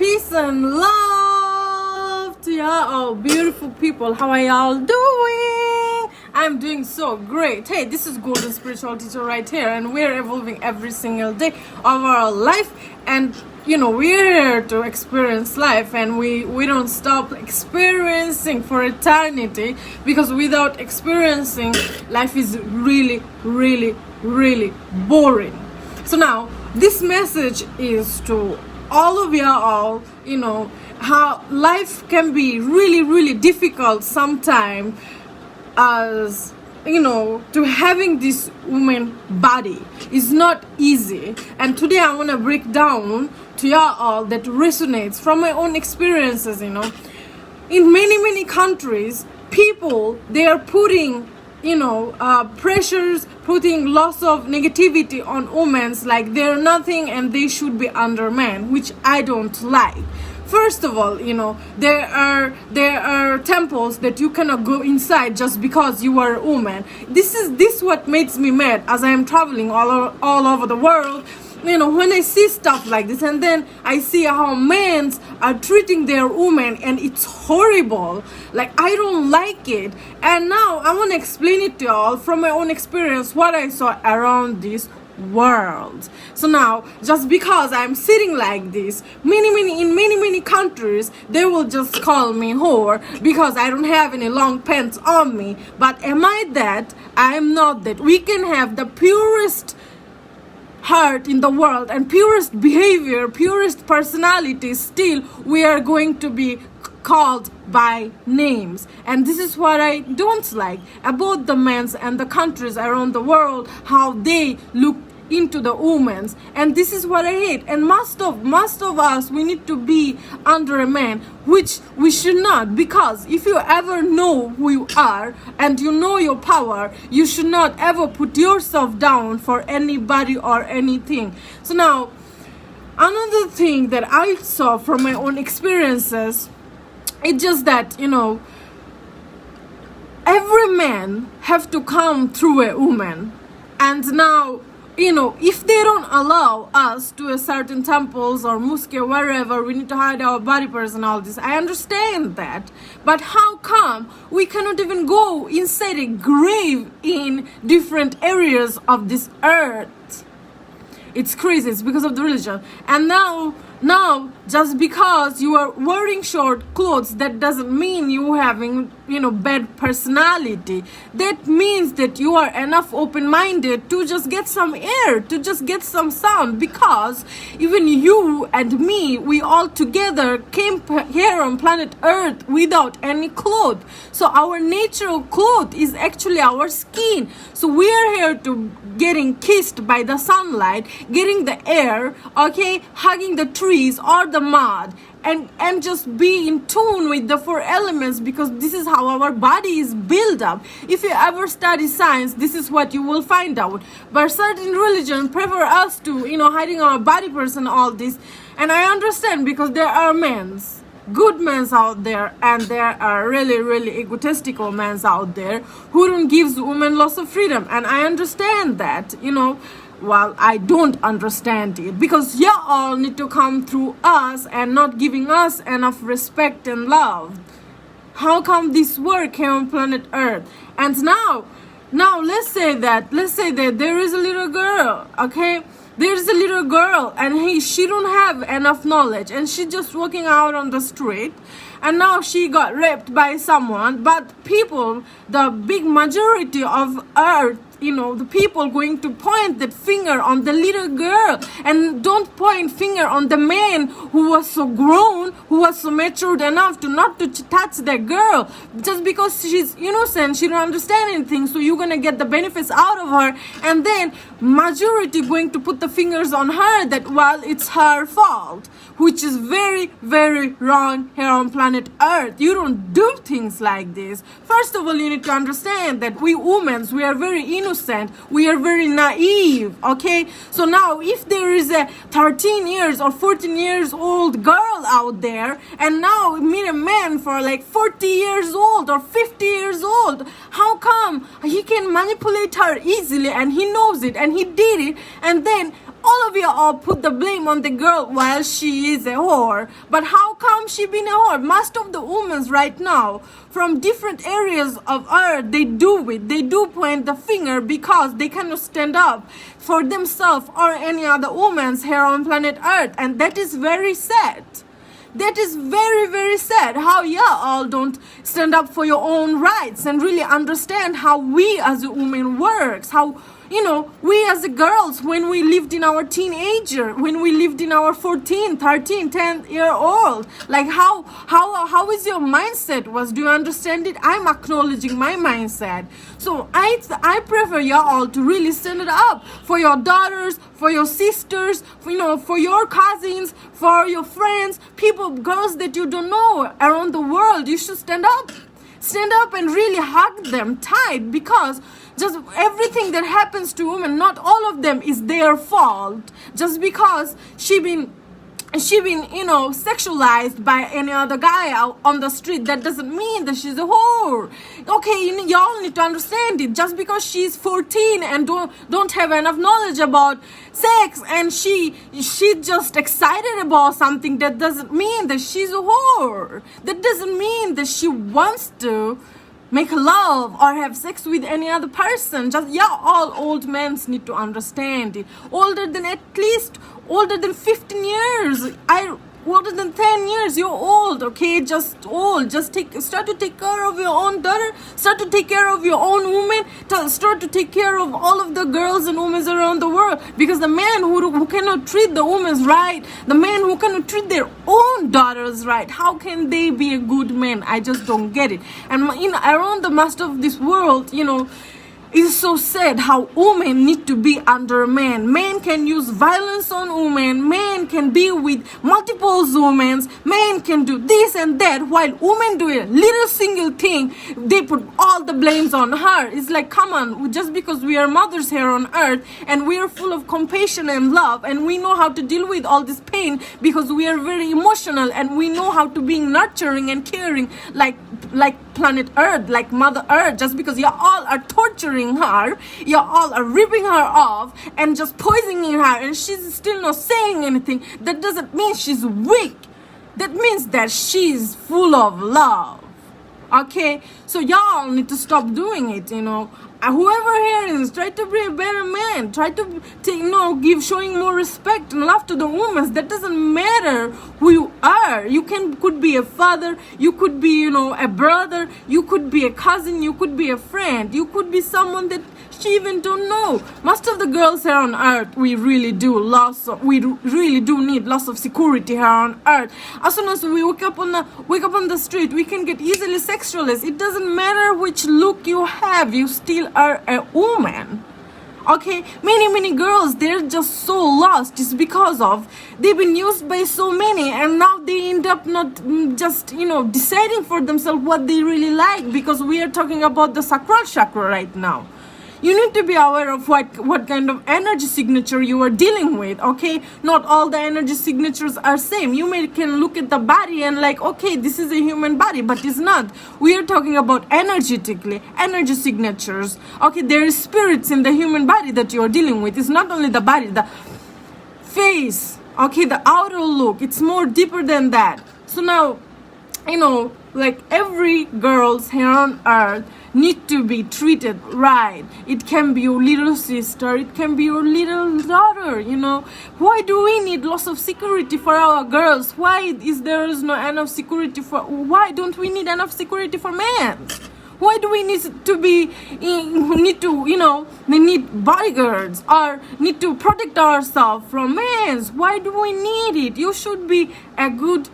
Peace and love to y'all, beautiful people. How are y'all doing? I'm doing so great. Hey, this is Golden Spiritual Teacher right here, and we're evolving every single day of our life. And we're here to experience life, and we don't stop experiencing for eternity, because without experiencing, life is really, really, really boring. So now this message is to all of y'all, how life can be really, really difficult sometimes, as to having this woman body is not easy. And today I want to break down to y'all that resonates from my own experiences. In many countries, people, they are putting pressures, putting lots of negativity on women, like they're nothing and they should be under men, which I don't like. First of all, there are temples that you cannot go inside just because you are a woman. This what makes me mad as I am traveling all over the world. When I see stuff like this, and then I see how men are treating their women, and it's horrible. Like, I don't like it. And now I want to explain it to y'all from my own experience, what I saw around this world. So now, just because I'm sitting like this, in many countries, they will just call me whore because I don't have any long pants on me. But am I that? I am not that. We can have the purest heart in the world and purest behavior, purest personality, still we are going to be called by names. And this is what I don't like about the men and the countries around the world, how they look into the women, and this is what I hate. And most of us, we need to be under a man, which we should not, because if you ever know who you are and you know your power, you should not ever put yourself down for anybody or anything. So now, another thing that I saw from my own experiences, it's just that every man have to come through a woman. And now, if they don't allow us to a certain temples or mosque or wherever, we need to hide our body parts and all this. I understand that. But how come we cannot even go inside a grave in different areas of this earth? It's crazy. It's because of the religion. And now, just because you are wearing short clothes, that doesn't mean you having, bad personality. That means that you are enough open-minded to just get some air, to just get some sound. Because even you and me, we all together came here on planet Earth without any clothes. So our natural cloth is actually our skin. So we are here to getting kissed by the sunlight, getting the air, okay, hugging the trees or the mud, and just be in tune with the four elements, because this is how our body is built up. If you ever study science, this is what you will find out. But certain religions prefer us to, hiding our body parts and all this. And I understand, because there are good men out there, and there are really, really egotistical men out there who don't give women lots of freedom. And I understand that, well, I don't understand it, because y'all need to come through us and not giving us enough respect and love. How come this work here on planet Earth? And now let's say that there is a little girl, okay? There's a little girl, and she don't have enough knowledge, and she just walking out on the street, and now she got raped by someone. But people, the big majority of Earth, the people going to point that finger on the little girl, and don't point finger on the man who was so grown, who was so matured enough to not to touch that girl, just because she's innocent, she don't understand anything. So you're gonna get the benefits out of her, and then majority going to put the fingers on her that, well, it's her fault, which is very, very wrong here on planet Earth. You don't do things like this. First of all, you need to understand that we women, we are very innocent, we are very naive, okay? So now, if there is a 13 years or 14 years old girl out there, and now meet a man for like 40 years old or 50 years old, how come he can manipulate her easily, and he knows it, and he did it, and then all of you all put the blame on the girl while she is a whore. But how come she been a whore? Most of the women right now from different areas of earth, they do it. They do point the finger because they cannot stand up for themselves or any other women here on planet earth. And that is very sad. That is very, very sad how all don't stand up for your own rights and really understand how we as a woman works, how we as a girls, when we lived in our teenager, when we lived in our 14, 13, 10-year-old, like how is your mindset was? Do you understand it? I'm acknowledging my mindset. So I prefer y'all to really stand it up for your daughters, for your sisters, for your cousins, for your friends, people, girls that you don't know around the world. You should stand up. Stand up and really hug them tight, because just everything that happens to women, not all of them is their fault. Just because she been sexualized by any other guy out on the street, that doesn't mean that she's a whore. Okay, y'all need to understand it. Just because she's 14 and don't have enough knowledge about sex and she just excited about something, that doesn't mean that she's a whore. That doesn't mean that she wants to make love or have sex with any other person. Just all old men need to understand it. Older than 15 years, older than 10 years, you're old, okay? Just old. Start to take care of your own daughter. Start to take care of your own woman. Start to take care of all of the girls and women around the world. Because the man who cannot treat the women right, the man who cannot treat their own daughters right, how can they be a good man? I just don't get it. And around the most of this world, it's so sad how women need to be under men. Men can use violence on women. Men can be with multiple women. Men can do this and that, while women do a little single thing, they put all the blames on her. It's like, come on, just because we are mothers here on earth and we are full of compassion and love and we know how to deal with all this pain because we are very emotional and we know how to be nurturing and caring like planet earth, like mother earth, just because you all are torturing her, you all are ripping her off and just poisoning her and she's still not saying anything, that doesn't mean she's weak. That means that she's full of love. Okay, so y'all need to stop doing it. Whoever here is, try to be a better man. Try to give showing more respect and love to the women. That doesn't matter who you are. You could be a father, you could be a brother, you could be a cousin, you could be a friend, you could be someone that she even don't know. Most of the girls here on earth, we really do need lots of security here on earth. As soon as we wake up on the street, we can get easily sexualized. It doesn't matter which look you have, you still are a woman. Okay, many girls, they're just so lost. It's because of they've been used by so many, and now they end up not just deciding for themselves what they really like, because we are talking about the sacral chakra right now. You need to be aware of what kind of energy signature you are dealing with, okay? Not all the energy signatures are same. You can look at the body and like, okay, this is a human body, but it's not. We are talking about energetically, energy signatures. Okay, there is spirits in the human body that you are dealing with. It's not only the body, the face, okay, the outer look. It's more deeper than that. So now, like every girl's here on earth need to be treated right. It can be your little sister, it can be your little daughter. Why do we need lots of security for our girls? Why there is no enough security why don't we need enough security for men? Why do we need we need bodyguards or need to protect ourselves from men? Why do we need it? You should be a good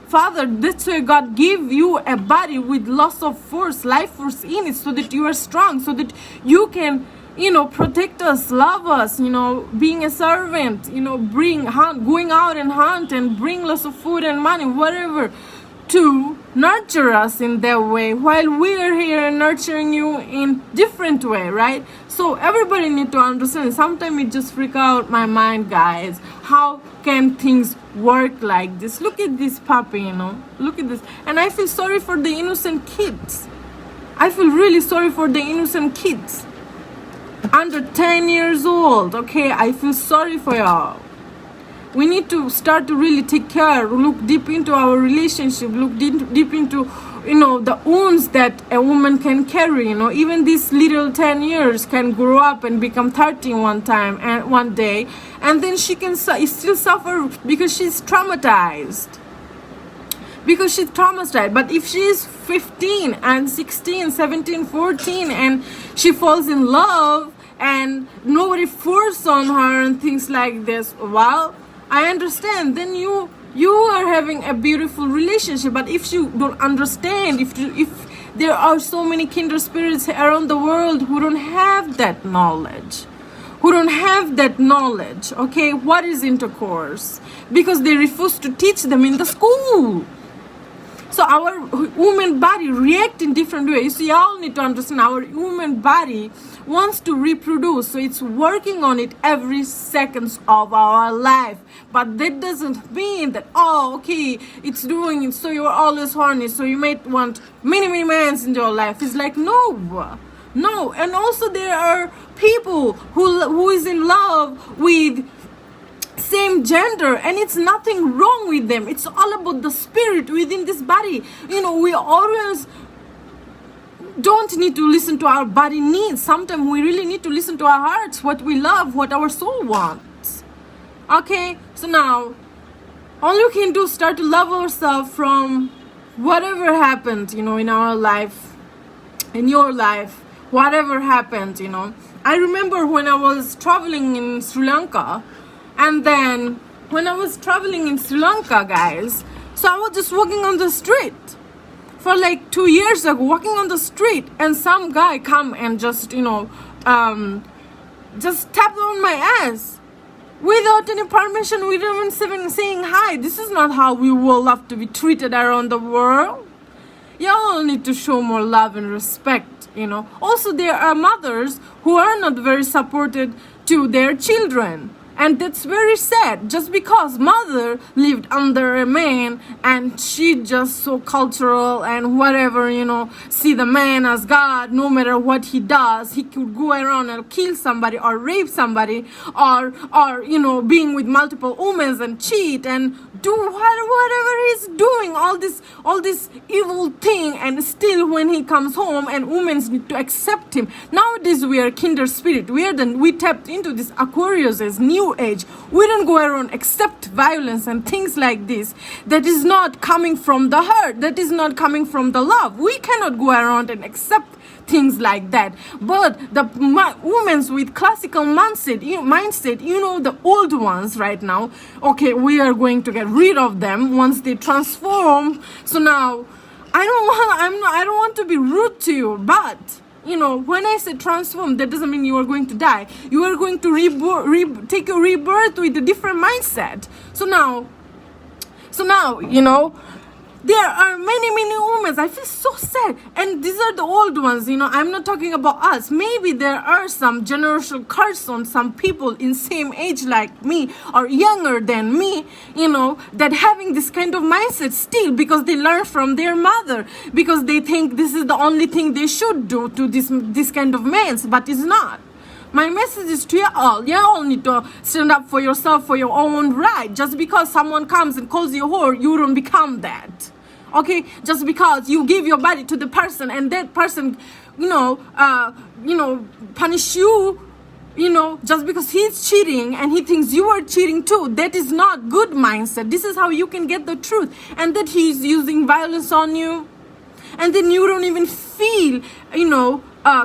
father. That's why God gave you a body with lots of force, life force in it, so that you are strong, so that you can protect us, love us, being a servant, going out and hunt and bring lots of food and money, whatever, to nurture us in that way, while we are here nurturing you in different way, right? So everybody need to understand. Sometimes it just freak out my mind, guys. How can things work like this? Look at this puppy, look at this. And I feel sorry for the innocent kids. I feel really sorry for the innocent kids. under 10 years old. Okay, I feel sorry for y'all. We need to start to really take care, look deep into our relationship, look deep into, the wounds that a woman can carry. Even these little 10 years can grow up and become 13 one day, and then she can still suffer because she's traumatized. But if she is 15 and 16, 17, 14, and she falls in love and nobody forced on her and things like this, well, I understand, then you are having a beautiful relationship. But if you don't understand, if there are so many kindred spirits around the world who don't have that knowledge, okay, what is intercourse? Because they refuse to teach them in the school. So our human body reacts in different ways. So y'all need to understand, our human body wants to reproduce. So it's working on it every second of our life. But that doesn't mean that, okay, it's doing it, so you're always horny, so you might want many, many men in your life. It's like, no. And also there are people who is in love with same gender, and it's nothing wrong with them. It's all about the spirit within this body. We always don't need to listen to our body needs. Sometimes we really need to listen to our hearts, what we love, what our soul wants. Okay, so now all you can do is start to love ourselves from whatever happened, in our life, in your life, whatever happened. I remember when I was traveling in Sri Lanka. And then when I was traveling in Sri Lanka, guys, so I was just walking on the street for like 2 years ago, walking on the street, and some guy come and just, just tapped on my ass without any permission, without even saying hi. This is not how we will love to be treated around the world. Y'all need to show more love and respect, Also, there are mothers who are not very supported to their children. And that's very sad, just because mother lived under a man and she just so cultural and whatever, see the man as God. No matter what he does, he could go around and kill somebody or rape somebody or being with multiple women and cheat and do whatever he's doing, all this evil thing. And still when he comes home and women need to accept him. Nowadays we are kindred spirit. We tapped into this Aquarius as new age. We don't go around accept violence and things like this. That is not coming from the heart. That is not coming from the love. We cannot go around and accept things like that. But the women with classical mindset, the old ones right now, okay, we are going to get rid of them once they transform. So now I don't want to be rude to you, but when I say transform, that doesn't mean you are going to die. You are going to take a rebirth with a different mindset. So now, there are many, many women. I feel so sad. And these are the old ones, I'm not talking about us. Maybe there are some generational curse on some people in same age like me or younger than me, that having this kind of mindset still because they learn from their mother, because they think this is the only thing they should do to this kind of men, but it's not. My message is to y'all. Y'all need to stand up for yourself, for your own right. Just because someone comes and calls you a whore, you don't become that. Okay? Just because you give your body to the person and that person, punish you, just because he's cheating and he thinks you are cheating too. That is not good mindset. This is how you can get the truth. And that he's using violence on you. And then you don't even feel,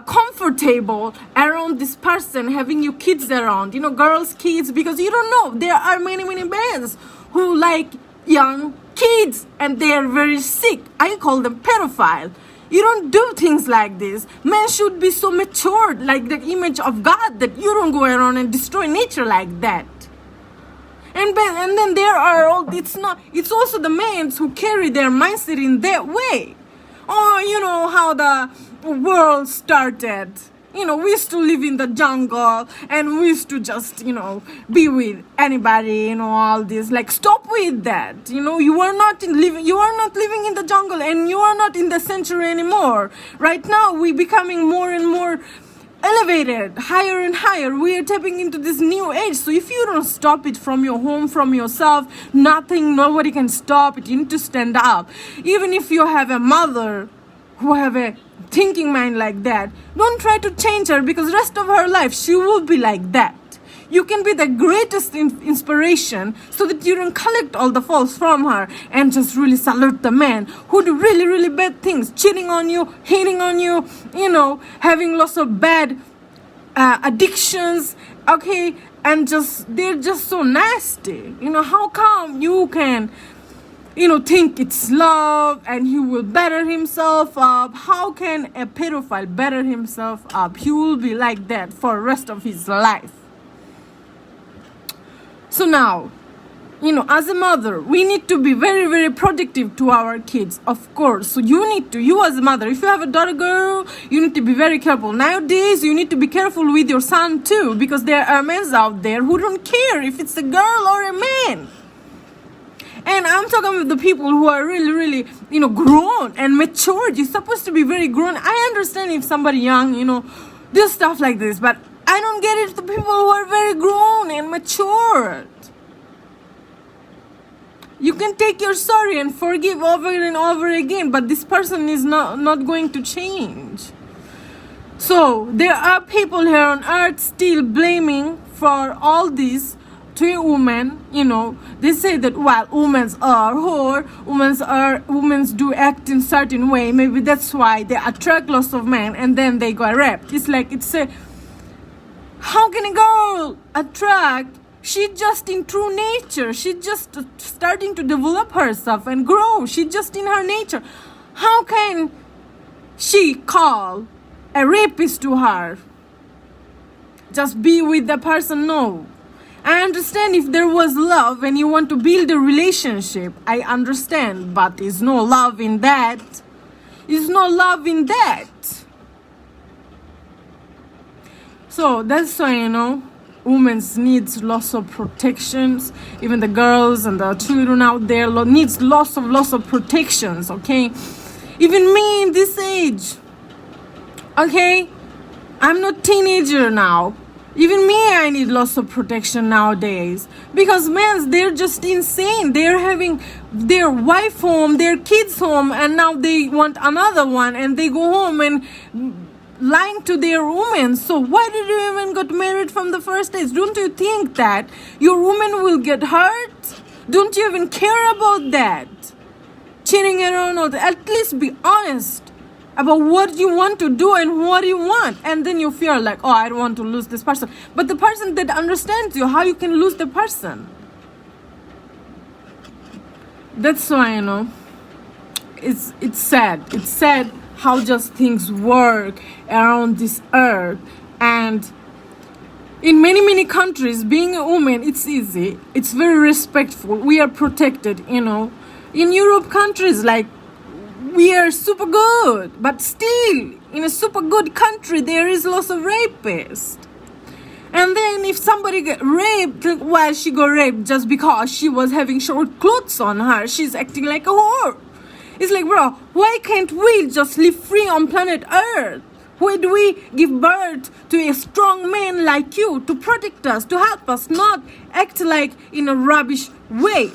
comfortable around this person, having your kids around, girls, kids, because you don't know. There are many, many men who like young kids and they are very sick. I call them pedophile. You don't do things like this. Men should be so matured, like the image of God, that you don't go around and destroy nature like that. And then there are it's also the men who carry their mindset in that way. Oh, how the world started. We used to live in the jungle and we used to just, be with anybody, all this. Like, stop with that. You are not living in the jungle and you are not in the century anymore. Right now, we're becoming more and more elevated higher and higher. We are tapping into this new age. So if you don't stop it from your home, from yourself, nobody can stop it. You need to stand up. Even if you have a mother who have a thinking mind like that, don't try to change her, because the rest of her life she will be like that. You can be the greatest inspiration, so that you don't collect all the faults from her and just really salute the man who do really, really bad things, cheating on you, hating on you, having lots of bad addictions, okay, and they're just so nasty. How come you can think it's love and he will better himself up? How can a pedophile better himself up? He will be like that for the rest of his life. So now, as a mother, we need to be very, very protective to our kids, of course. So you as a mother, if you have a daughter girl, you need to be very careful. Nowadays, you need to be careful with your son too, because there are men out there who don't care if it's a girl or a man. And I'm talking with the people who are really, really, grown and matured. You're supposed to be very grown. I understand if somebody young, do stuff like this, but I don't get it to people who are very grown and matured. You can take your sorry and forgive over and over again, but this person is not going to change. So there are people here on earth still blaming for all this to a woman. They say that, well, women are whore, women do act in certain way, maybe that's why they attract lots of men and then they got raped. How can a girl attract? She's just in true nature. She's just starting to develop herself and grow. She's just in her nature. How can she call a rapist to her? Just be with the person? No. I understand if there was love and you want to build a relationship. I understand, but there's no love in that. There's no love in that. So that's why, women needs lots of protections. Even the girls and the children out there needs lots of protections, okay? Even me in this age, okay? I'm not teenager now. Even me, I need lots of protection nowadays. Because men, they're just insane. They're having their wife home, their kids home, and now they want another one, and they go home and lying to their women. So why did you even get married from the first days? Don't you think that your woman will get hurt? Don't you even care about that? Cheating around, or at least be honest about what you want to do and what you want. And then you feel like, oh, I don't want to lose this person. But the person that understands you, how you can lose the person? That's why, it's sad. It's sad how just things work around this earth. And in many countries, being a woman, it's easy. It's very respectful. We are protected, In Europe countries, we are super good. But still, in a super good country, there is lots of rapists. And then if somebody get raped, she got raped just because she was having short clothes on her. She's acting like a whore. It's like, bro, why can't we just live free on planet Earth? Why do we give birth to a strong man like you to protect us, to help us, not act like in a rubbish way?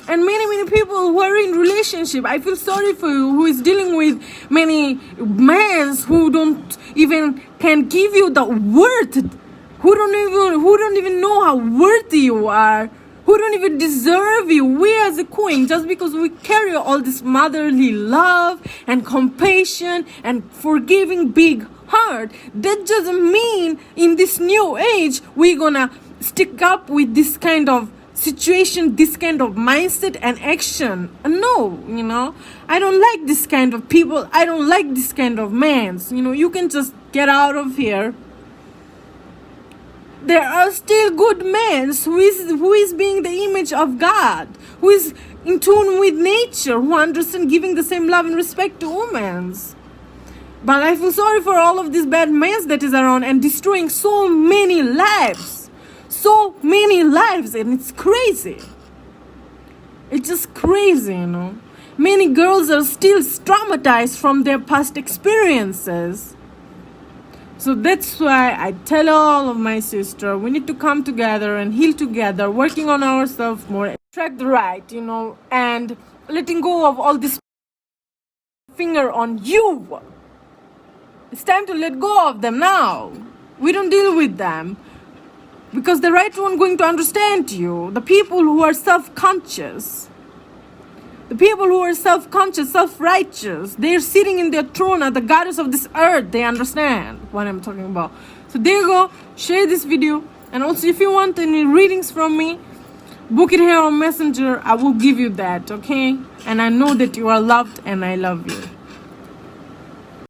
And many people who are in relationship, I feel sorry for you, who is dealing with many men who don't even can give you the worth, who don't even know how worthy you are, who don't even deserve you. We as a queen, just because we carry all this motherly love and compassion and forgiving big heart, that doesn't mean in this new age we're gonna stick up with this kind of situation, this kind of mindset and action. No, I don't like this kind of people. I don't like this kind of men. You can just get out of here. There are still good men who is being the image of God, who is in tune with nature, who understand giving the same love and respect to women. But I feel sorry for all of these bad men that is around and destroying so many lives. So many lives, and it's crazy. It's just crazy, Many girls are still traumatized from their past experiences. So that's why I tell all of my sister, we need to come together and heal together, working on ourselves more, attract the right, and letting go of all this finger on you. It's time to let go of them now. We don't deal with them because the right one going to understand you. The people who are self-conscious, self-righteous, they're sitting in their throne at the goddess of this earth. They understand what I'm talking about. So there you go. Share this video. And also, if you want any readings from me, book it here on Messenger. I will give you that, okay? And I know that you are loved and I love you.